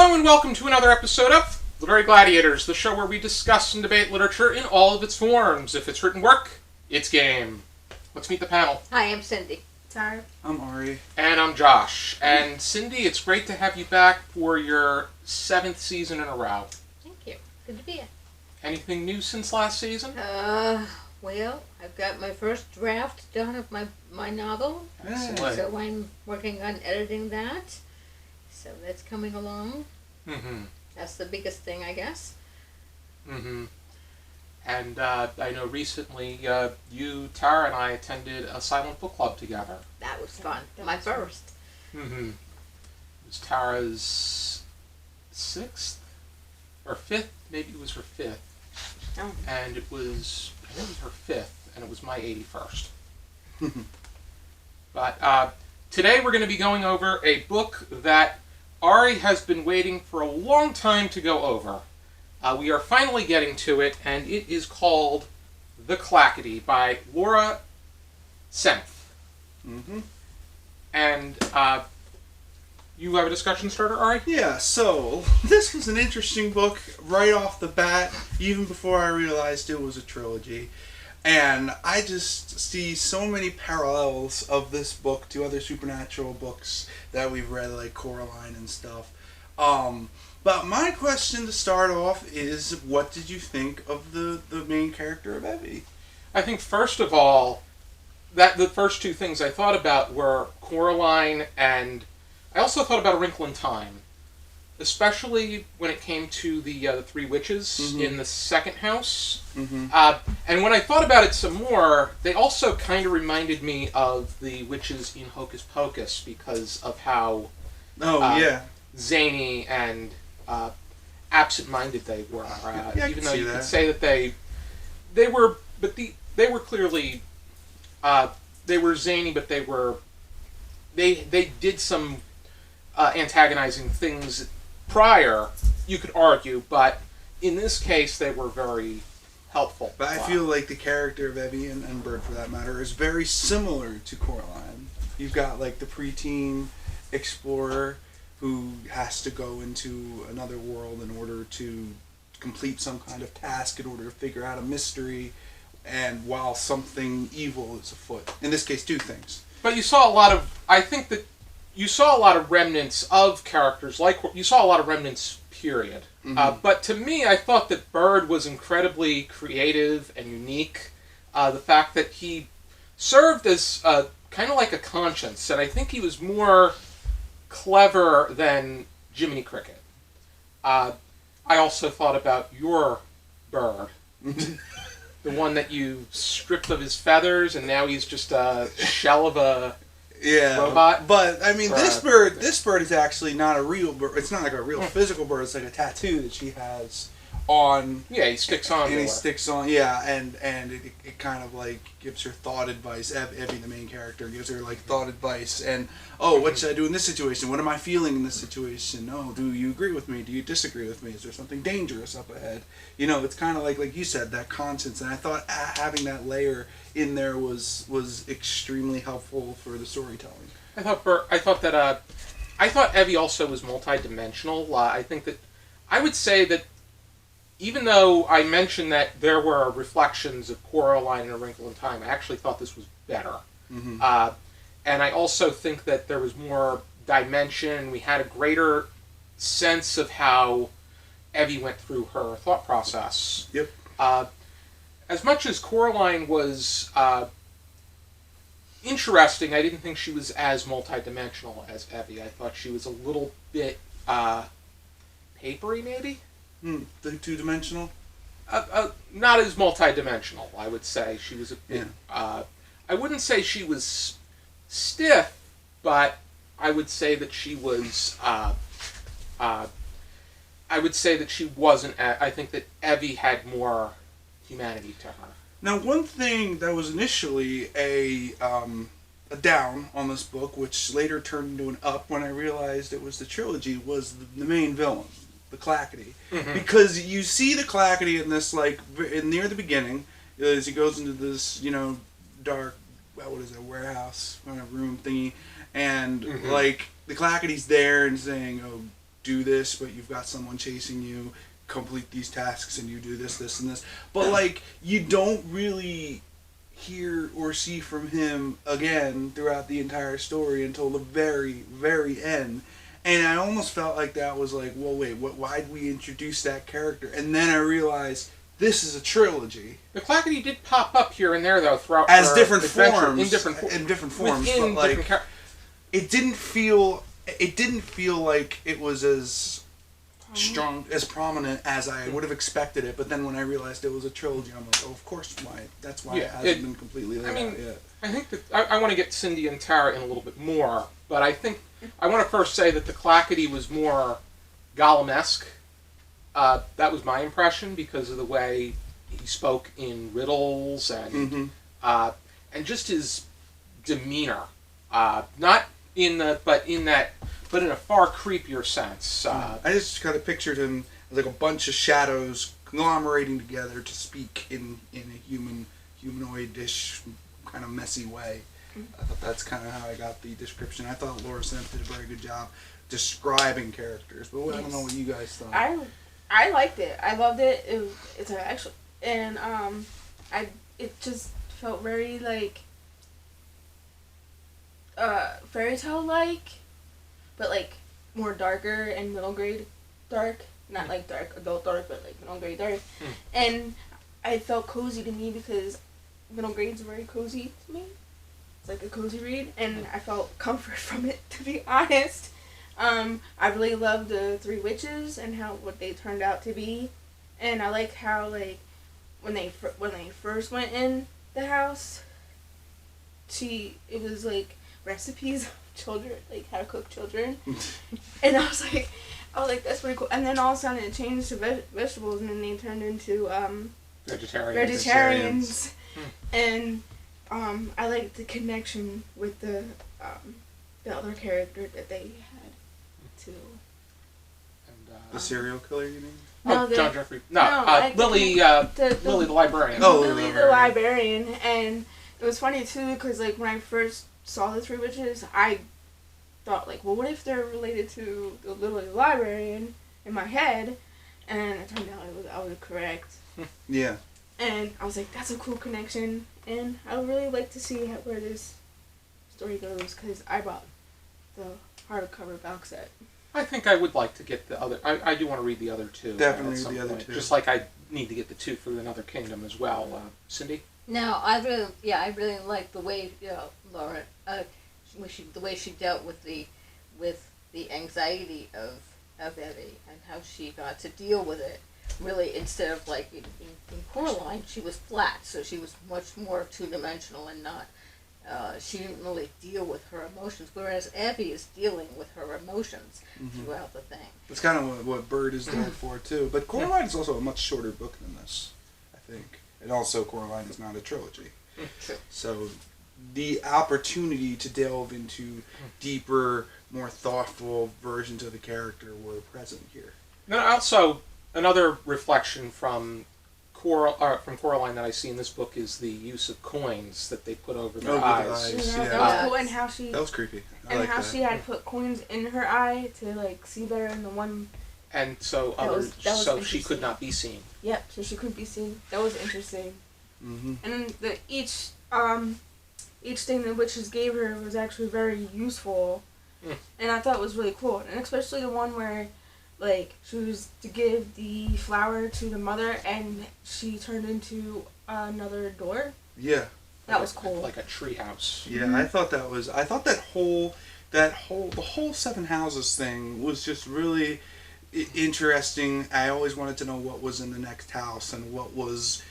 Hello and welcome to another episode of Literary Gladiators, the show where we discuss and debate literature in all of its forms. If it's written work, it's game. Let's meet the panel. Hi, I'm Cyndi. Tara. I'm Ari. And I'm Josh. And Cyndi, it's great to have you back for your 7th season in a row. Thank you. Good to be here. Anything new since last season? Well, I've got my first draft done of my novel. Excellent. So I'm working on editing that. So that's coming along. Mm-hmm. That's the biggest thing, I guess. Mm-hmm. And I know recently you, Tara, and I attended a silent book club together. That was fun. My first. Mm-hmm. It was Tara's 6th or 5th. Maybe it was her 5th. Oh. And I think it was her 5th, and it was my 81st. But today we're going to be going over a book that Ari has been waiting for a long time to go over. We are finally getting to it, and it is called The Clackity by Lora Senf. Mm-hmm. And you have a discussion starter, Ari? Yeah, so this was an interesting book right off the bat, even before I realized it was a trilogy. And I just see so many parallels of this book to other supernatural books that we've read, like Coraline and stuff. But my question to start off is, what did you think of the main character of Evie? I think, first of all, that the first two things I thought about were Coraline, and I also thought about A Wrinkle in Time, especially when it came to the three witches in the second house. Mm-hmm. And when I thought about it some more, they also kind of reminded me of the witches in Hocus Pocus because of how zany and absent-minded they were. Even though you could say that they were, but they were clearly they were zany, but they did some antagonizing things prior, you could argue, but in this case they were very helpful. But I feel like the character of Evie and Bird, for that matter, is very similar to Coraline. You've got like the preteen explorer who has to go into another world in order to complete some kind of task, in order to figure out a mystery, and while something evil is afoot. In this case, two things. But you saw a lot of, I think that you saw a lot of remnants of characters, like, you saw a lot of remnants, period. Mm-hmm. But to me, I thought that Bird was incredibly creative and unique. The fact that he served as kind of like a conscience, and I think he was more clever than Jiminy Cricket. I also thought about your Bird. The one that you stripped of his feathers, and now he's just a shell of a robot. But I mean, this bird is actually not a real bird. It's not like a real physical bird. It's like a tattoo that she has on. Yeah, he sticks on. And he sticks on. Yeah, and it kind of like gives her thought advice. Evie, the main character, gives her like thought advice. And what should I do in this situation? What am I feeling in this situation? Oh, do you agree with me? Do you disagree with me? Is there something dangerous up ahead? You know, it's kind of like you said, that conscience. And I thought having that layer in there was extremely helpful for the storytelling. I thought Evie also was multidimensional. I would say that even though I mentioned that there were reflections of Coraline and A Wrinkle in Time, I actually thought this was better. Mm-hmm. And I also think that there was more dimension. We had a greater sense of how Evie went through her thought process. Yep. As much as Coraline was interesting, I didn't think she was as multidimensional as Evie. I thought she was a little bit papery, maybe? The two-dimensional? Not as multidimensional, I would say. She was a bit... Yeah. I wouldn't say she was stiff, but I would say that she was... I would say that she wasn't... I think that Evie had more humanity to her. Now, one thing that was initially a down on this book, which later turned into an up when I realized it was the trilogy, was the main villain, the Clackity. Mm-hmm. Because you see the Clackity in this, like, near the beginning, as he goes into this, dark, warehouse kind of room thingy, and, like, the Clackity's there and saying, do this, but you've got someone chasing you, complete these tasks, and you do this, this, and this. But, like, you don't really hear or see from him again throughout the entire story until the very, very end. And I almost felt like that was like, well, wait, why'd we introduce that character? And then I realized this is a trilogy. The Clackity did pop up here and there, though, throughout As different adventure, forms. in different forms, within but like different it didn't feel like it was as strong, as prominent as I would have expected it. But then when I realized it was a trilogy, I'm like, oh, of course, why? That's why it hasn't been completely laid out yet. I think that I want to get Cyndi and Tara in a little bit more, but I think I want to first say that the Clackity was more Gollum-esque. That was my impression because of the way he spoke in riddles and just his demeanor. Not in the, but in a far creepier sense. I just kind of pictured him as like a bunch of shadows conglomerating together to speak in a humanoid-ish kind of messy way. I thought that's kind of how I got the description. I thought Lora Senf did a very good job describing characters, but I don't know what you guys thought. I liked it. I loved it. It's actually, and it just felt very like fairy tale like, but like more darker and middle grade dark. Not like dark adult dark, but like middle grade dark. And I felt cozy to me because middle grade's very cozy to me. It's like a cozy read, and I felt comfort from it, to be honest. I really loved the three witches and what they turned out to be, and I like how like when they first went in the house, it was like recipes of children, like how to cook children, and I was like that's pretty cool. And then all of a sudden it changed to vegetables, and then they turned into vegetarians. And I like the connection with the other character that they had too. And, the serial killer, you mean? No, John Jeffrey. Lily, Lily the librarian. Lily the librarian, and it was funny too because like when I first saw the three witches, I thought like, well, what if they're related to the Lily the librarian in my head, and it turned out I was correct. Yeah. And I was like, that's a cool connection, and I would really like to see where this story goes, because I bought the hardcover box set. I think I would like to get the other. I do want to read the other two. Definitely read the other two. Just like I need to get the two for Another Kingdom as well. Cyndi? No, I really like the way Laura, the way she dealt with the anxiety of Evie and how she got to deal with it. Really, instead of like in Coraline, she was flat, so she was much more two-dimensional and not. She didn't really deal with her emotions, whereas Abby is dealing with her emotions throughout the thing. That's kind of what Bird is there for too. But Coraline is also a much shorter book than this, I think. And also, Coraline is not a trilogy. True. So the opportunity to delve into deeper, more thoughtful versions of the character were present here. Now, also, another reflection from Coraline that I see in this book is the use of coins that they put over their eyes. Yeah, that was cool, and how she... That was creepy. She had put coins in her eye to, like, see better in the one... And so so she could not be seen. Yep, so she couldn't be seen. That was interesting. Mm-hmm. And then each thing the witches gave her was actually very useful. And I thought it was really cool. And especially the one where... Like, she was to give the flower to the mother, and she turned into another door. Yeah. That was cool. Like a tree house. Yeah, I thought the whole Seven Houses thing was just really interesting. I always wanted to know what was in the next house and what was...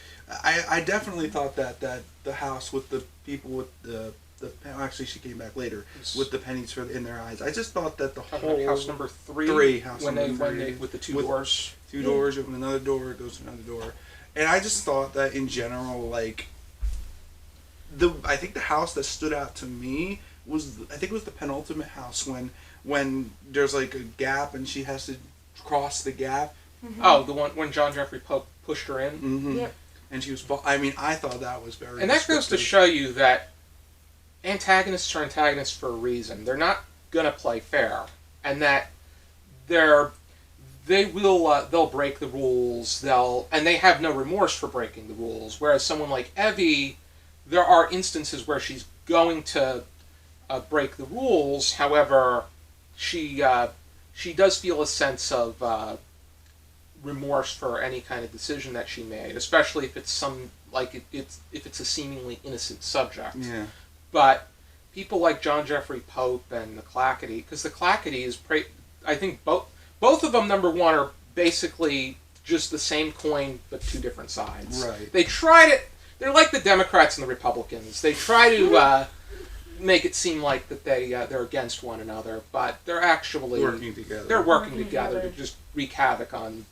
I definitely thought that the house with the people with the actually, she came back later with the pennies in their eyes. I just thought that the whole house number three. House when number they three with the two doors. Two doors. You open another door. It goes to another door. And I just thought that in general, like I think the house that stood out to me was the penultimate house when there's like a gap and she has to cross the gap. Mm-hmm. Oh, the one when John Jeffrey Pope pushed her in. Mm-hmm. Yep. And she was. I mean, I thought that was very. And that goes to show you that antagonists are antagonists for a reason. They're not gonna play fair, and that they'll break the rules. And they have no remorse for breaking the rules. Whereas someone like Evie, there are instances where she's going to break the rules. However, she does feel a sense of remorse for any kind of decision that she made, especially if it's if it's a seemingly innocent subject. Yeah. But people like John Jeffrey Pope and the Clackity, because the Clackity is, I think both of them, number one, are basically just the same coin but two different sides. Right. They try to. They're like the Democrats and the Republicans. They try to make it seem like that they're against one another, but they're actually working together. They're working together to just wreak havoc on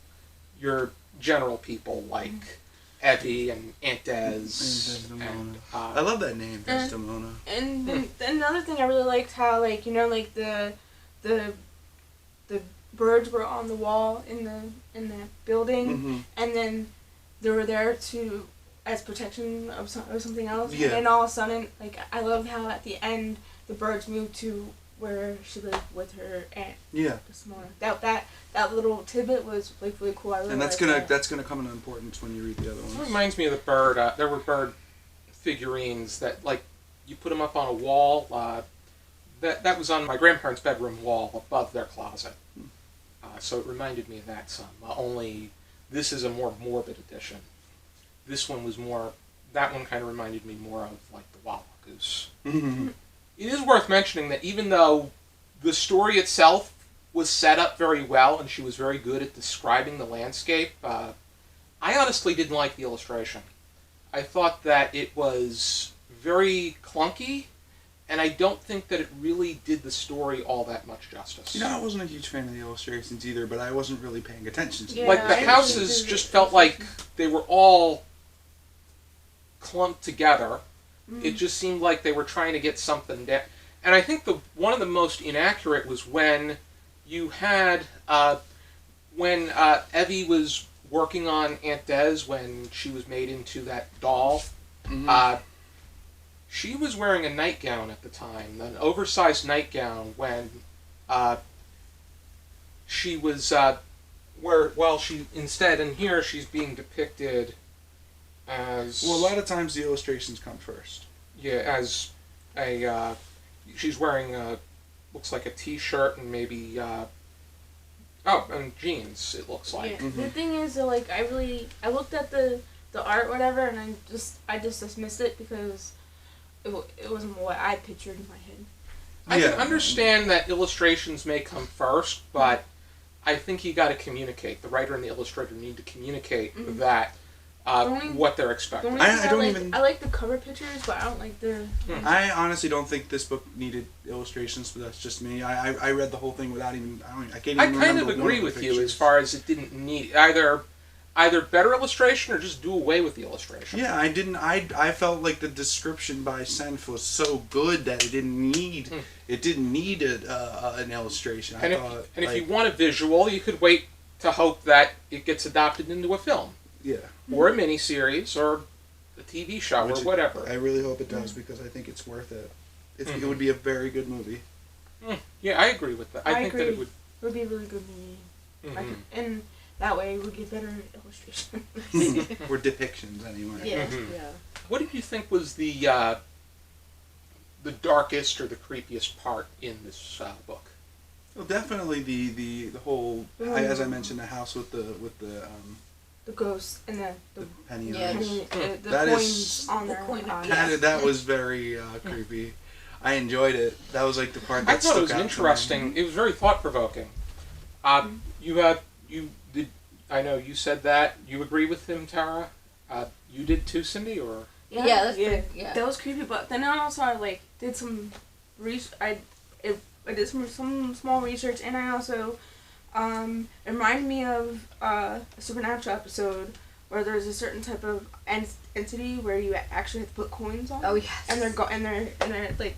your general people like Evie and Aunt Des. And, I love that name, Desdemona. And then another thing I really liked how like the birds were on the wall in the building, and then they were there as protection of something else. Yeah. And then all of a sudden, like I love how at the end the birds moved to where she lived with her aunt. Yeah. This morning. That little tidbit was like really cool. I really And that's liked gonna come into importance when you read the other It ones. reminds me of the bird. There were bird figurines that, like, you put them up on a wall. That was on my grandparents' bedroom wall above their closet. So it reminded me of that some. Only this is a more morbid edition. This one was more. That one kind of reminded me more of like the Wallagoose. It is worth mentioning that even though the story itself was set up very well and she was very good at describing the landscape, I honestly didn't like the illustration. I thought that it was very clunky, and I don't think that it really did the story all that much justice. You know, I wasn't a huge fan of the illustrations either, but I wasn't really paying attention to them. Like, the houses just felt like they were all clumped together. It just seemed like they were trying to get something down. And I think one of the most inaccurate was when you had, when Evie was working on Aunt Des when she was made into that doll. She was wearing a nightgown at the time, an oversized nightgown, when she was, instead, in here, she's being depicted as... Well, a lot of times the illustrations come first. Yeah, as a, she's wearing looks like a t-shirt and maybe, and jeans, it looks like. Yeah. The thing is, like, I looked at the art, whatever, and I just dismissed it because it wasn't what I pictured in my head. I can understand that illustrations may come first, but I think you got to communicate. The writer and the illustrator need to communicate that what they're expecting. I like the cover pictures, but I don't like the. I honestly don't think this book needed illustrations, but that's just me. I read the whole thing without even. I can't even remember. I kind of agree with you as far as it didn't need either better illustration or just do away with the illustration. Yeah, I didn't. I felt like the description by Senf was so good that it didn't need an illustration. And if you want a visual, you could wait to hope that it gets adopted into a film. Yeah. Or a miniseries, or a TV show, or whatever. I really hope it does, because I think it's worth it. It would be a very good movie. Yeah, I agree with that. I think agree. that it would be a really good movie. And that way we get better illustration. Or depictions, anyway. Yeah, What did you think was the darkest or the creepiest part in this book? Well, definitely the whole, as I mentioned, the house with the ghosts and the penny the That coins on their that was very creepy. I enjoyed it. That was like the part that I thought it was stuck out interesting. It was very thought provoking. I know you said that. You agree with him, Tara? You did too, Cyndi, or? Yeah, that's pretty, yeah. That was creepy, but then I also did some research. I did some small research, and I also it reminded me of a Supernatural episode where there's a certain type of entity where you actually have to put coins on. Oh yes. And they're like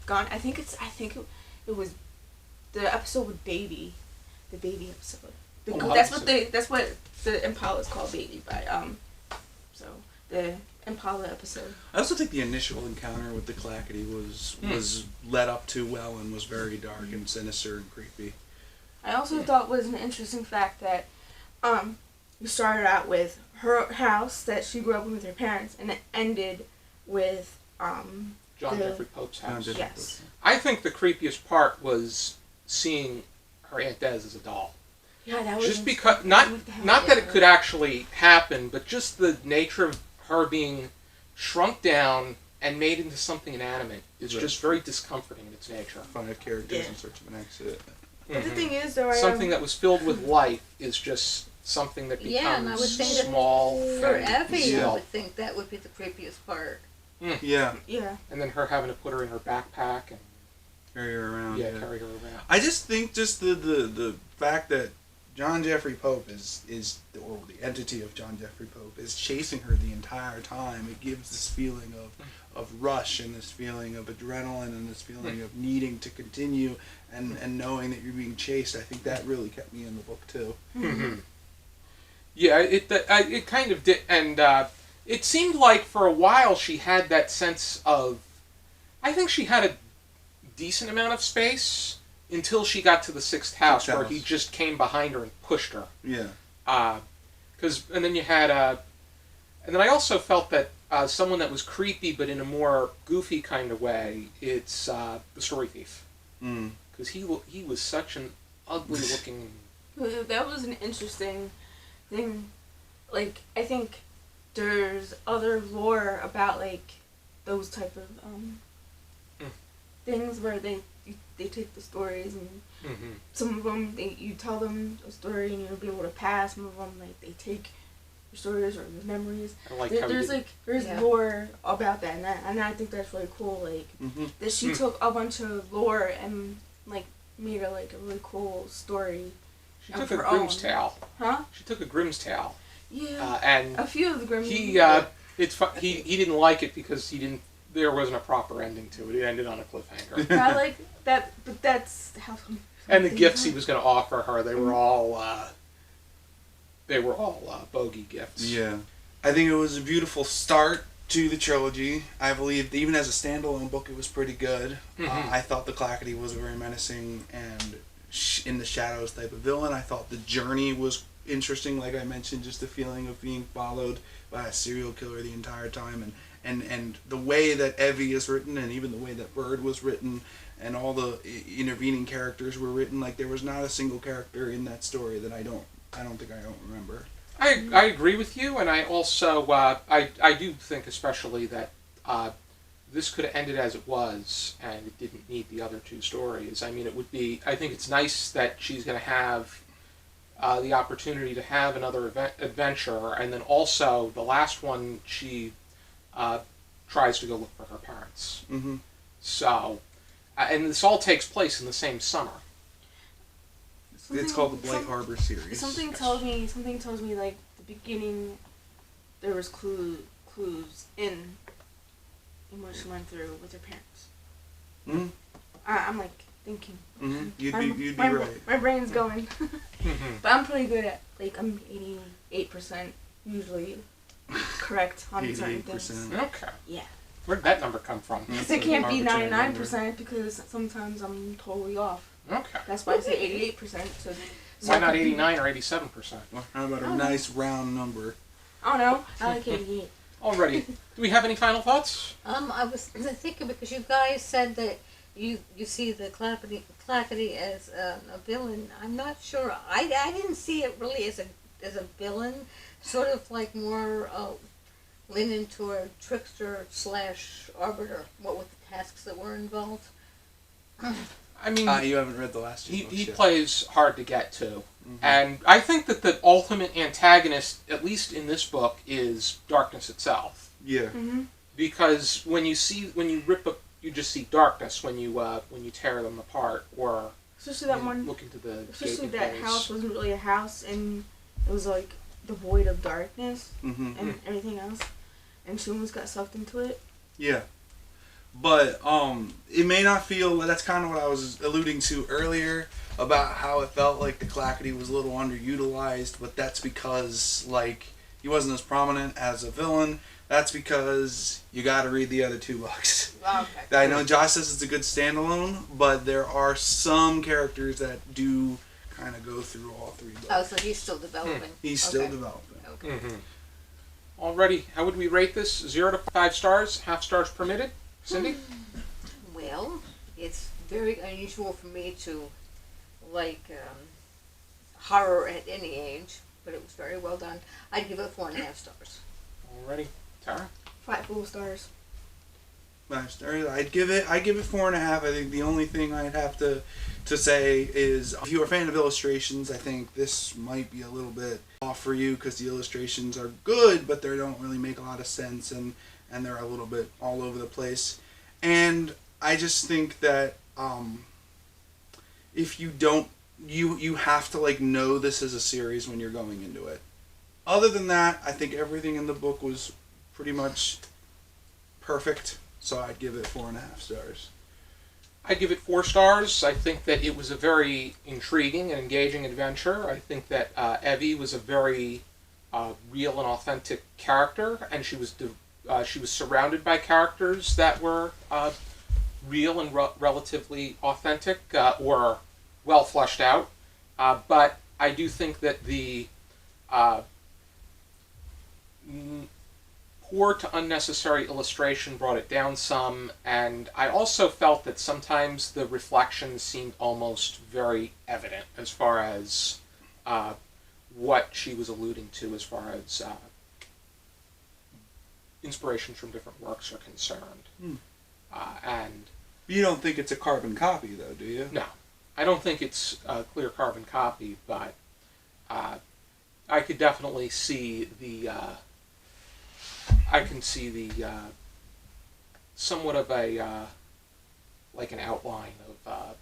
gone. I think it was the episode with Baby, the baby episode. That's what the Impala is called, Baby, by so the Impala episode. I also think the initial encounter with the Clackity was led up to well and was very dark and sinister and creepy. I also thought was an interesting fact that we started out with her house that she grew up in with her parents, and it ended with John the- Jeffrey Pope's house. John Jeffrey yes. I think the creepiest part was seeing her Aunt Des as a doll. Yeah, that was Just because, not Yeah. that it could actually happen, but just the nature of her being shrunk down and made into something inanimate is Right. just very discomforting in its nature. 5 characters Yeah. in search of an exit. But the Mhm. thing is, though, Something that was filled with life is just something that Yeah, and I would becomes think that small For and Effie, I still. would think that would be the creepiest part. Yeah, yeah. And then her having to put her in her backpack and carry her around. carry her around. I just think just the fact that John Jeffrey Pope is or the entity of John Jeffrey Pope is chasing her the entire time. It gives this feeling of rush and this feeling of adrenaline and this feeling of needing to continue and knowing that you're being chased. I think that really kept me in the book too. Mm-hmm. Yeah, it kind of did, and it seemed like for a while she had that sense of. I think she had a decent amount of space until she got to the sixth house, where he just came behind her and pushed her. Yeah. And then you had, and then I also felt that someone that was creepy but in a more goofy kind of way. It's the Story Thief, because he was such an ugly looking. That was an interesting thing. Like, I think there's other lore about, like, those type of things where they take the stories and Mm-hmm. some of them you tell them a story and you'll be able to pass. Some of them, like, they take your stories or your memories. I like how There's Yeah. lore about that, and I think that's really cool. Like that she took a bunch of lore and, like, made a really cool story. She of took a her Grimm's own. tale. Huh? She took a Grimm's tale, Yeah. and A few of the Grimm. he he didn't like it because there wasn't a proper ending to it. It ended on a cliffhanger. I like that, but that's how. And the gifts he was going to offer her, they were all bogey gifts. Yeah. I think it was a beautiful start to the trilogy. I believe even as a standalone book, it was pretty good. Mhm. I thought the Clackity was a very menacing and in the shadows type of villain. I thought the journey was interesting, like I mentioned, just the feeling of being followed by a serial killer the entire time, and the way that Evie is written, and even the way that Bird was written, and all the intervening characters were written. Like, there was not a single character in that story that I don't remember. I agree with you, and I also I do think especially that this could have ended as it was, and it didn't need the other two stories. I mean, it would be. I think it's nice that she's going to have the opportunity to have another adventure, and then also the last one she tries to go look for her parents. Mm-hmm. So, and this all takes place in the same summer. It's called the Blight Harbor series. Something tells me like the beginning, there was clues in what she went through with her parents. Mm-hmm. I'm like thinking. Mm-hmm. You'd be my, right. My brain's going, Mm-hmm. but I'm pretty good at I'm 88% usually correct on certain things. 88%. Okay. Yeah. Where'd that number come from? Because it can't be Arbitrary 99% because sometimes I'm totally off. Okay. That's why I say 88%. So Why not 89 or 87%? Well, how about a nice round number? I don't know. I like 88. Alrighty. Do we have any final thoughts? I was thinking because you guys said that you see the Clackity as a villain. I'm not sure. I didn't see it really as a villain. Sort of like more leaning toward trickster / arbiter. What with the tasks that were involved. I mean, You haven't read the last two he books yet. plays hard to get to. And I think that the ultimate antagonist, at least in this book, is darkness itself. Yeah. Mm-hmm. Because when you rip up, you just see darkness when you tear them apart, or Especially that one. look into the Especially gaping that holes. house wasn't really a house, and it was like devoid of darkness Mm-hmm. and everything else, and she almost got sucked into it. Yeah. But it may not feel. That's kind of what I was alluding to earlier about how it felt like the Clackity was a little underutilized, but that's because like he wasn't as prominent as a villain. That's because you got to read the other two books. Okay. I know Josh says it's a good standalone, but there are some characters that do kind of go through all three books. Oh, so he's still developing. He's still developing. Okay. Mm-hmm. Alrighty, how would we rate this? 0 to 5 stars, half stars permitted. Cyndi? Well, it's very unusual for me to like horror at any age, but it was very well done. I'd give it 4.5 stars. Alrighty, Tara? 5 full stars. 5 stars. I'd give it 4.5. I think the only thing I'd have to say is, if you're a fan of illustrations, I think this might be a little bit off for you because the illustrations are good, but they don't really make a lot of sense, and they're a little bit all over the place. And I just think that if you don't, you have to like know this is a series when you're going into it. Other than that, I think everything in the book was pretty much perfect, so I'd give it 4.5 stars. I'd give it 4 stars. I think that it was a very intriguing and engaging adventure. I think that Evie was a very real and authentic character, and she was surrounded by characters that were real and relatively authentic or well fleshed out. But I do think that the poor to unnecessary illustration brought it down some, and I also felt that sometimes the reflections seemed almost very evident as far as what she was alluding to as far as inspirations from different works are concerned. And you don't think it's a carbon copy, though, do you? No, I don't think it's a clear carbon copy, but I could definitely see the somewhat of a like an outline of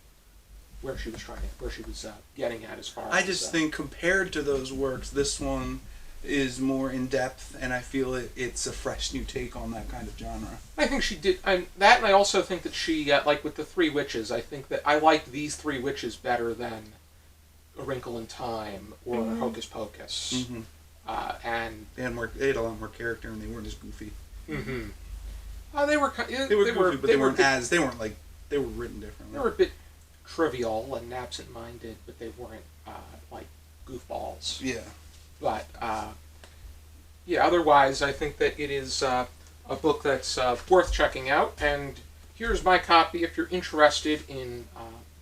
where she was getting at as far as. I just think compared to those works, this one is more in depth, and I feel it's a fresh new take on that kind of genre. I think she did, and I also think that she like with the Three Witches. I think that I liked these Three Witches better than A Wrinkle in Time or Hocus Pocus. Mm-hmm. And they had a lot more character, and they weren't as goofy. Mm-hmm. They were goofy, but they weren't written differently. They were a bit trivial and absent-minded, but they weren't like goofballs. Yeah. But otherwise, I think that it is a book that's worth checking out. And here's my copy if you're interested in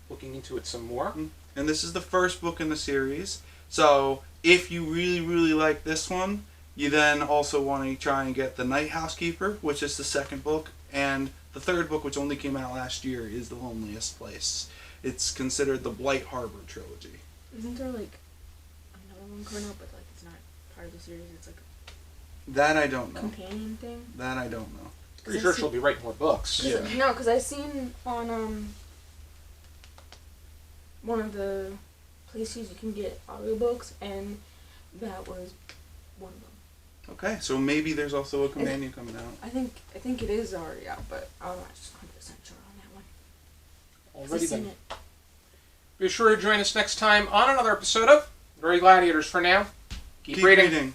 looking into it some more. And this is the first book in the series. So if you really, really like this one, you then also want to try and get The Night Housekeeper, which is the second book. And the third book, which only came out last year, is The Loneliest Place. It's considered the Blight Harbor trilogy. Isn't there like another one coming out, but like it's not part of the series? It's like that I don't know. Companion thing. That I don't know. Pretty sure she'll be writing more books. Yeah. No, because I seen on one of the places you can get audiobooks, and that was one of them. Okay, so maybe there's also a companion coming out. I think it is already out, but I'm not 100% sure on that one. Already then. It. Be sure to join us next time on another episode of Very Gladiators. For now, keep reading.